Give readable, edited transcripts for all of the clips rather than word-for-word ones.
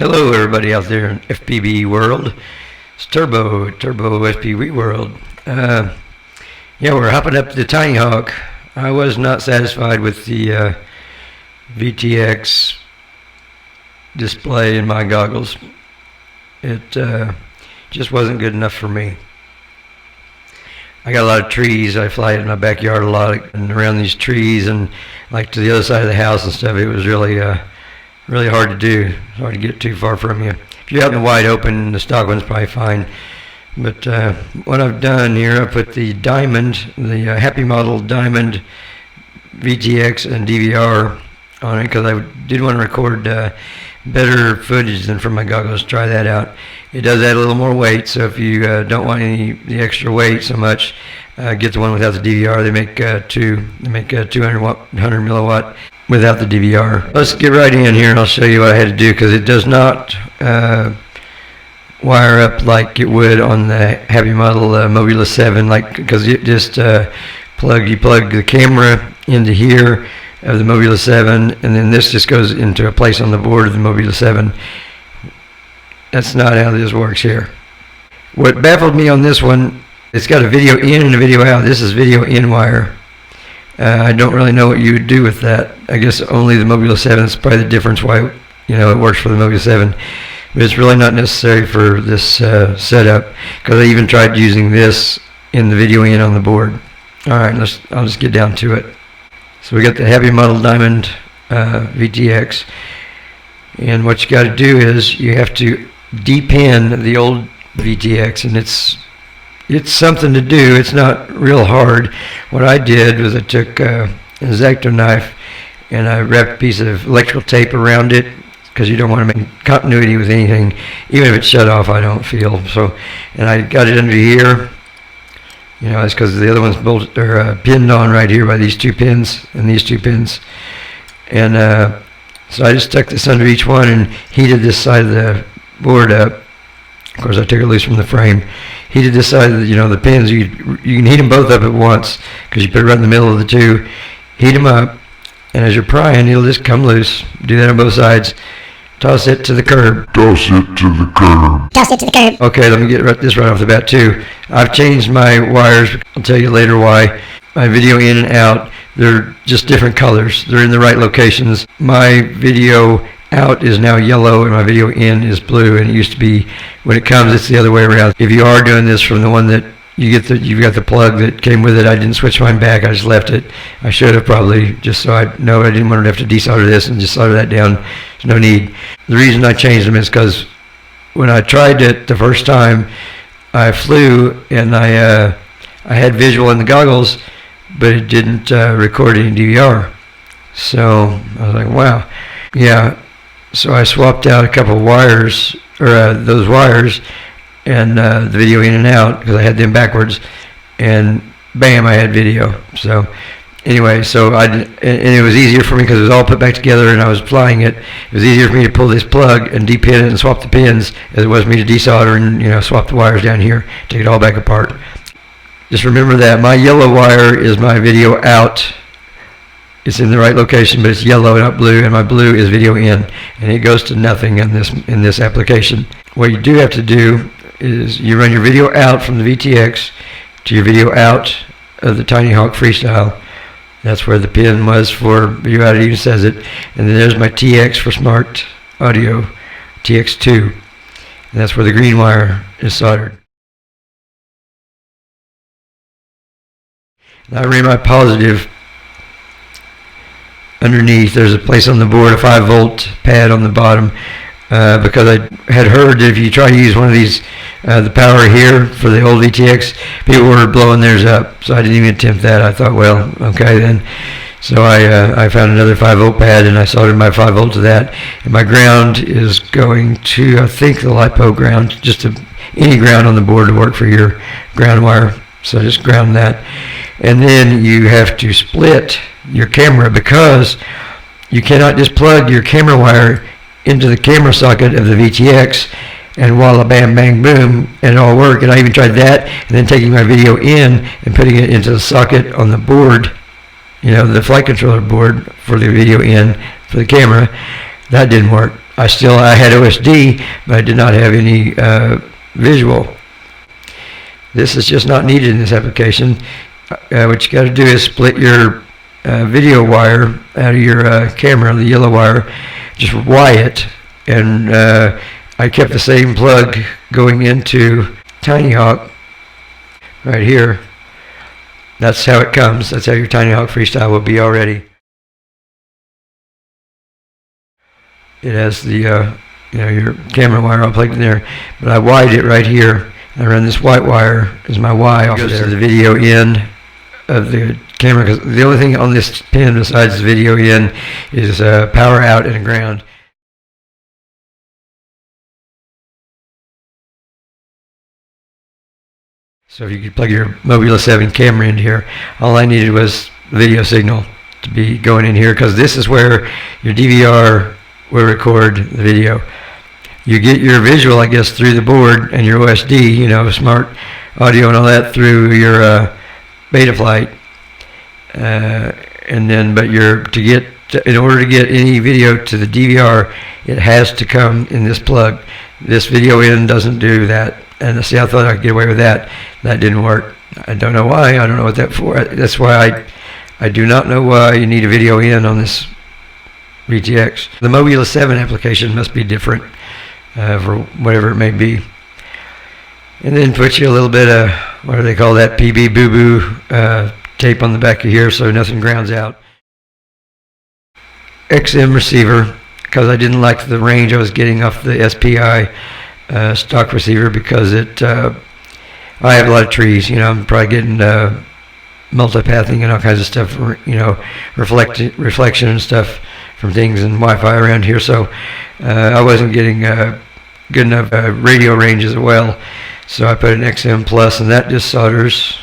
Hello everybody out there in FPV world. It's Turbo FPV world. Yeah, we're hopping up to the Tinyhawk. I was not satisfied with the VTX display in my goggles. It just wasn't good enough for me. I got a lot of trees. I fly it in my backyard a lot, and around these trees and like to the other side of the house and stuff. It was really hard to do. It's hard to get too far from you. If you're out in the wide open, the stock one's probably fine. But what I've done here, I put the Diamond, the Happy Model Diamond VTX and DVR on it because I did want to record better footage than from my goggles. Try that out. It does add a little more weight, so if you don't want the extra weight so much, get the one without the DVR. They make 200 milliwatt without the DVR. Let's get right in here and I'll show you what I had to do, because it does not wire up like it would on the Happy Model Mobula 7, because it just plug the camera into here of the Mobula 7, and then this just goes into a place on the board of the Mobula 7. That's not how this works here. What baffled me on this one, it's got a video in and a video out. This is video in wire. I don't really know what you would do with that. I guess only the Mobula 7 is probably the difference why it works for the Mobula 7. But it's really not necessary for this setup, because I even tried using this in the video in on the board. Alright, I'll just get down to it. So we got the Happy Model Diamond VTX, and what you got to do is you have to depin the old VTX, and it's something to do. It's not real hard. What I did was I took an X-Acto knife and I wrapped a piece of electrical tape around it, because you don't want to make continuity with anything, even if it's shut off. I don't feel so, and I got it under here. It's because the other one's bolted or pinned on right here by these two pins and these two pins, and so I just stuck this under each one and heated this side of the board up. Of course, I took it loose from the frame. Heated this side of the pins. You can heat them both up at once, because you put it right in the middle of the two. Heat them up, and as you're prying, it'll just come loose. Do that on both sides. Toss it to the curb. Toss it to the curb. Toss it to the curb. Okay, let me get this right off the bat too. I've changed my wires. I'll tell you later why. My video in and out, they're just different colors. They're in the right locations. My video out is now yellow and my video in is blue, and it used to be, when it comes, it's the other way around. If you are doing this from the one that you've got the plug that came with it. I didn't switch mine back. I just left it. I should have probably, just so I know I didn't want to have to desolder this and just solder that down. There's no need. The reason I changed them is because when I tried it the first time, I flew and I had visual in the goggles, but it didn't record any DVR. So I was like, wow. Yeah. So I swapped out a couple of wires, or those wires, and the video in and out, because I had them backwards, and bam, I had video. So anyway, and it was easier for me because it was all put back together and I was flying it. It was easier for me to pull this plug and depin it and swap the pins as it was me to desolder and swap the wires down here, take it all back apart. Just remember that my yellow wire is my video out. It's in the right location, but it's yellow, not blue, and my blue is video in, and it goes to nothing in this application. What you do have to do is you run your video out from the VTX to your video out of the Tinyhawk Freestyle. That's where the pin was for video out. It even says it. And then there's my TX for smart audio, TX2, and that's where the green wire is soldered. And I ran my positive underneath. There's a place on the board, a 5-volt pad on the bottom, because I had heard that if you try to use one of these, the power here for the old VTX, people were blowing theirs up, so I didn't even attempt that. I thought, well, okay then. So I found another 5-volt pad and I soldered my 5-volt to that, and my ground is going to, I think, the LiPo ground, just any ground on the board to work for your ground wire. So just ground that, and then you have to split your camera, because you cannot just plug your camera wire into the camera socket of the VTX and voila, bam, bang, boom, and it all work. And I even tried that, and then taking my video in and putting it into the socket on the board, the flight controller board for the video in for the camera. That didn't work. I had OSD, but I did not have any visual. This is just not needed in this application. What you got to do is split your video wire out of your camera, the yellow wire, just wire it, and I kept the same plug going into Tinyhawk right here. That's how it comes. That's how your Tinyhawk Freestyle will be already. It has the your camera wire all plugged in there, but I wired it right here. I run this white wire as my Y off of there. The video in of the camera, because the only thing on this pin besides the video in is power out and ground. So if you could plug your Mobula 7 camera into here, all I needed was the video signal to be going in here, because this is where your DVR will record the video. You get your visual, I guess, through the board and your OSD, smart audio and all that through your Betaflight. And then, but in order to get any video to the DVR, it has to come in this plug. This video in doesn't do that. And see, I thought I could get away with that. That didn't work. I don't know why. I don't know what that's for. That's why I do not know why you need a video in on this VTX. The Mobula 7 application must be different for whatever it may be. And then put you a little bit of, what do they call that, PB boo-boo tape on the back of here so nothing grounds out. XM receiver, because I didn't like the range I was getting off the SPI stock receiver, because I have a lot of trees. I'm probably getting multipathing and all kinds of stuff, reflection and stuff from things and Wi-Fi around here, so I wasn't getting good enough radio range as well. So I put an XM Plus, and that just solders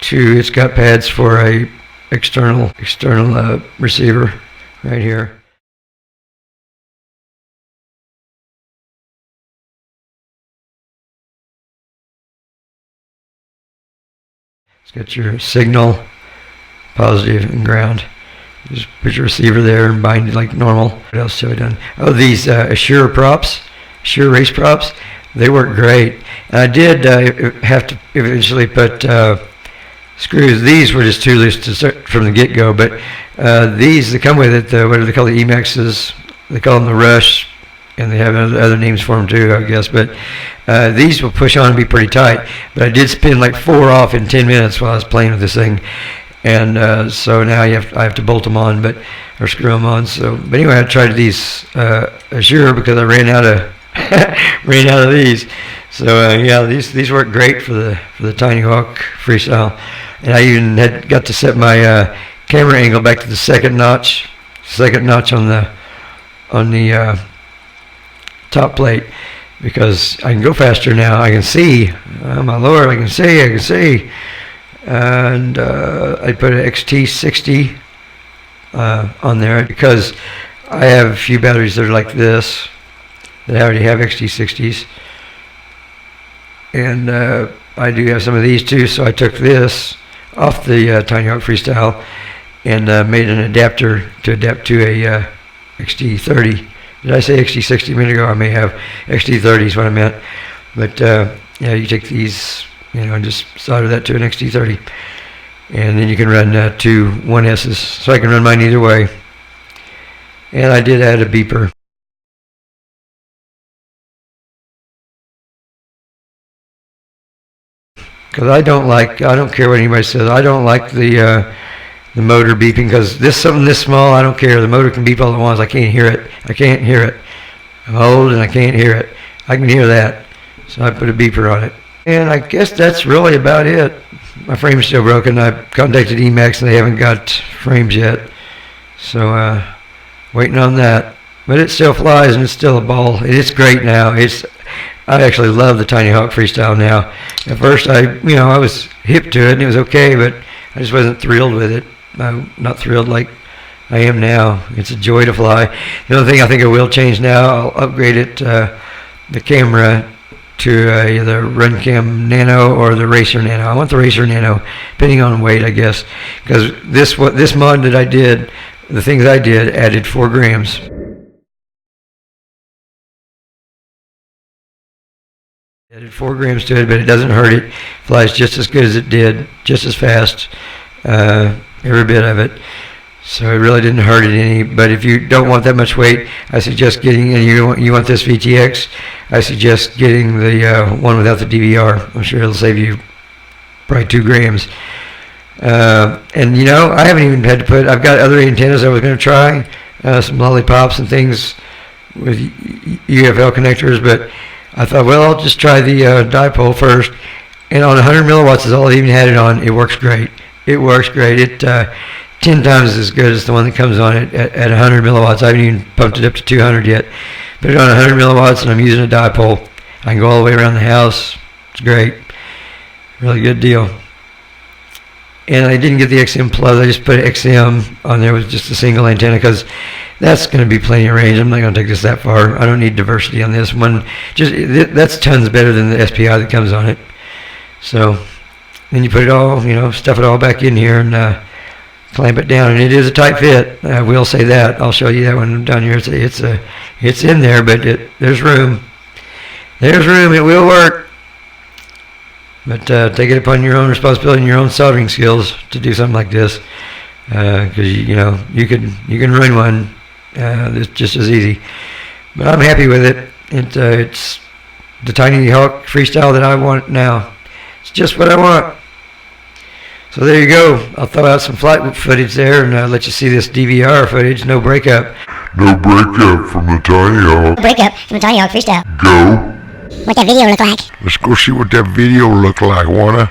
to, it's got pads for a external receiver right here. It's got your signal, positive and ground. Just put your receiver there and bind it like normal. What else have I done? Oh, these Assure race props, they work great. And I did have to eventually put screws. These were just too loose to start from the get-go, but these that come with it, what do they call the Emaxes? They call them the Rush, and they have other names for them too, I guess. But these will push on and be pretty tight. But I did spin like 4 off in 10 minutes while I was playing with this thing. And so now I have to bolt them on, or screw them on. So, but anyway, I tried these Assure because I ran out of these. So yeah, these work great for the Tinyhawk Freestyle. And I even got to set my camera angle back to the second notch on the top plate, because I can go faster now. I can see. Oh my Lord, I can see. And I put an XT60 on there because I have a few batteries that are like this that I already have XT60s, and I do have some of these too. So I took this off the Tinyhawk Freestyle and made an adapter to adapt to a XT30. Did I say XT60 a minute ago? I may have. XT30 is what I meant. But yeah, you take these, and just solder that to an XT30. And then you can run 2 1S's. So I can run mine either way. And I did add a beeper. Because I don't care what anybody says, I don't like the motor beeping, because something this small, I don't care. The motor can beep all at once. I can't hear it. I'm old and I can't hear it. I can hear that. So I put a beeper on it. And I guess that's really about it. My frame's still broken. I contacted Emax and they haven't got frames yet. So waiting on that. But it still flies and it's still a ball. It's great now. I actually love the Tinyhawk Freestyle now. At first I was hip to it and it was okay, but I just wasn't thrilled with it. I'm not thrilled like I am now. It's a joy to fly. The only thing I think I will change now, I'll upgrade it, the camera, to either RunCam Nano or the Racer Nano. I want the Racer Nano, depending on weight, I guess, because this mod that I did, the things I did, added 4 grams. Added 4 grams to it, but it doesn't hurt it. Flies just as good as it did, just as fast, every bit of it. So it really didn't hurt it any. But if you don't want that much weight, I suggest getting, and you want this VTX, I suggest getting the one without the DVR. I'm sure it'll save you probably 2 grams. And you know, I haven't even had to put, I've got other antennas I was going to try, some lollipops and things with UFL connectors, but I thought, well, I'll just try the dipole first. And on 100 milliwatts is all I even had it on. It works great. It works great. It 10 times as good as the one that comes on it at 100 milliwatts. I haven't even pumped it up to 200 yet. Put it on 100 milliwatts, and I'm using a dipole. I can go all the way around the house. It's great. Really good deal. And I didn't get the XM Plus. I just put XM on there with just a single antenna because that's going to be plenty of range. I'm not going to take this that far. I don't need diversity on this one. That's tons better than the SPI that comes on it. So then you put it all, you know, stuff it all back in here and clamp it down. And it is a tight fit. I will say that. I'll show you that when I'm down here. It's in there, but there's room. There's room. It will work. But take it upon your own responsibility and your own soldering skills to do something like this, because you know you can ruin one. It's just as easy. But I'm happy with it. It's the Tinyhawk Freestyle that I want now. It's just what I want. So there you go. I'll throw out some flight footage there and let you see this DVR footage. No breakup. No breakup from the Tinyhawk. Breakup from the Tinyhawk Freestyle. Go. What that video look like? Let's go see what that video look like, wanna?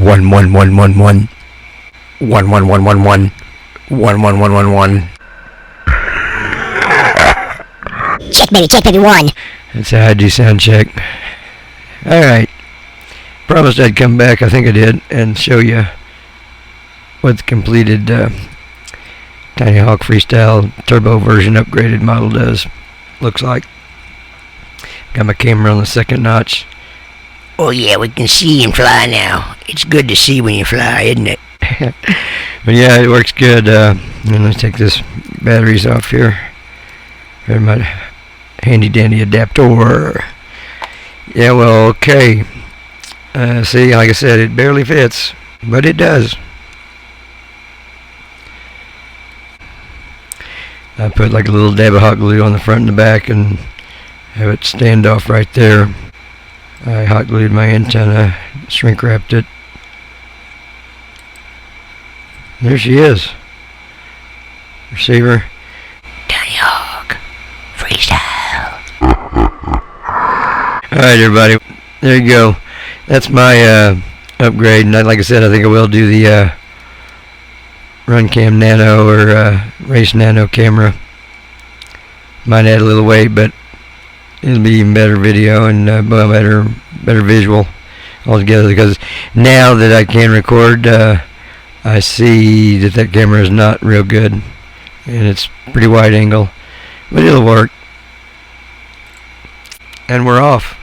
One one one one one. 11111 11111. Check baby, 1. That's how I do sound check. Alright. Promised I'd come back, I think I did, and show you what the completed Tinyhawk Freestyle turbo version upgraded model does. Looks like. Got my camera on the second notch. Oh yeah, we can see him fly now. It's good to see when you fly, isn't it? But yeah, it works good. And let's take this batteries off here. Here's my handy dandy adapter. Yeah, well, okay. See, like I said, it barely fits, but it does. I put like a little dab of hot glue on the front and the back and have it stand off right there. I hot glued my antenna, shrink wrapped it. There she is. Receiver. Tinyhawk Freestyle. Alright everybody, there you go. That's my upgrade, and like I said, I think I will do the Run Cam Nano or Race Nano camera. Might add a little weight, but it'll be even better video and well, better visual altogether, because now that I can record, I see that camera is not real good, and it's pretty wide angle, but it'll work. And we're off.